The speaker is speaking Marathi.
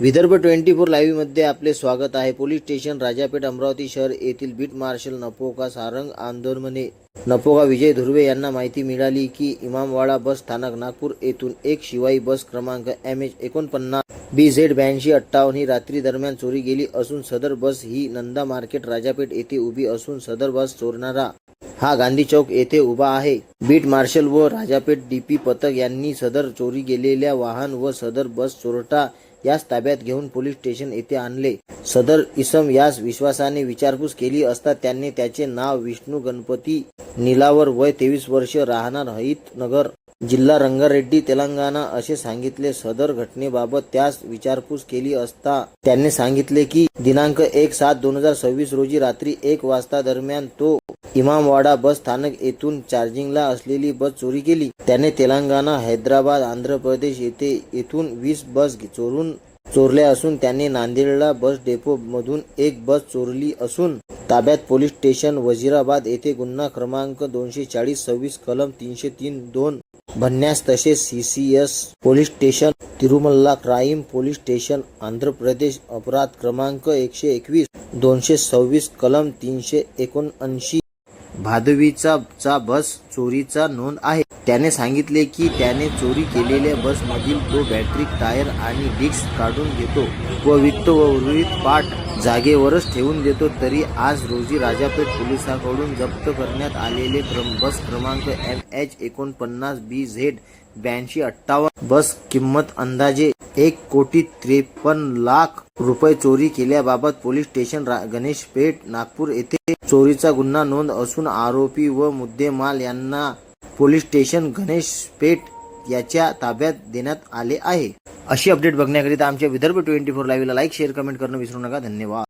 विदर्भ 24 लाईव्ह मध्ये आपले स्वागत आहे। पोलीस स्टेशन राजापेठ अमरावती शहर येथील बीट मार्शल नपोका सारंग आंदोलने नपोका विजय धुर्वे यांना माहिती मिळाली की इमामवाडा बस स्थानक नागपूर येथून एक शिवाई बस क्रमांक MH49 BZ8258 ही रात्री दरम्यान चोरी गेली असून सदर बस ही नंदा मार्केट राजापेठ येथे उभी असून सदर बस चोरणारा हा गांधी चौक येथे उभा आहे। बीट मार्शल व राजापेठ DP पथक यांनी सदर चोरी गेलेल्या वाहन व सदर बस चोरटा यास ताब्यात घेऊन पोलीस स्टेशन येथे आणले। सदर इसम यास विश्वासाने विचारपूस केली असता त्यांनी त्याचे नाव विष्णू गणपती निलावर वय 23 वर्ष राहणार हईत नगर जिल्हा रंगारेड्डी तेलंगणा असे सांगितले। सदर घटनेबाबत त्यास विचारपूस केली असता त्यांनी सांगितले की दिनांक 1/7/2026 रोजी रात्री 1 वाजता दरम्यान तो इमामवाडा बस स्थानक येथून चार्जिंगला असलेली बस चोरी केली। त्याने तेलंगणा, हैदराबाद, आंध्र प्रदेश येथून 20 बस चोरल्या असून त्याने नांदेडला बस डेपो मधून एक बस चोरली असून ताब्यात पोलीस स्टेशन वजीराबाद येथे गुन्हा क्रमांक 240-26 कलम 303-2 भन्यास तसेच CCS police station Tirumalla crime police station Andhra Pradesh अपराध क्रमांक 121 226 कलम 379 भादवीचा बस चोरीचा नोंद आहे। त्याने सांगितले की त्याने चोरी केलेल्या बस मधील तो बॅटरी, टायर आणि डिस्क काढून घेतो व विकतो व उर्वरित पार्ट जागेवरच ठेवून देतो। तरी आज रोजी राजापेठ पोलिसांकडून जप्त करण्यात आलेले बस क्रमांक MH49 BZ8258 बस किंमत अंदाजे 1,53,00,000 रुपये चोरी केल्याबाबत पोलीस स्टेशन गणेशपेठ नागपूर येथे चोरीचा गुन्हा नोंद असून आरोपी व मुद्देमाल यांना पोलीस स्टेशन गणेशपेठ याच्या ताब्यात देण्यात आले आहे। अशी अपडेट बघण्याकरिता आमच्या विदर्भ 24 लाईव्हला लाईक, शेअर, कमेंट करणं विसरू नका। धन्यवाद।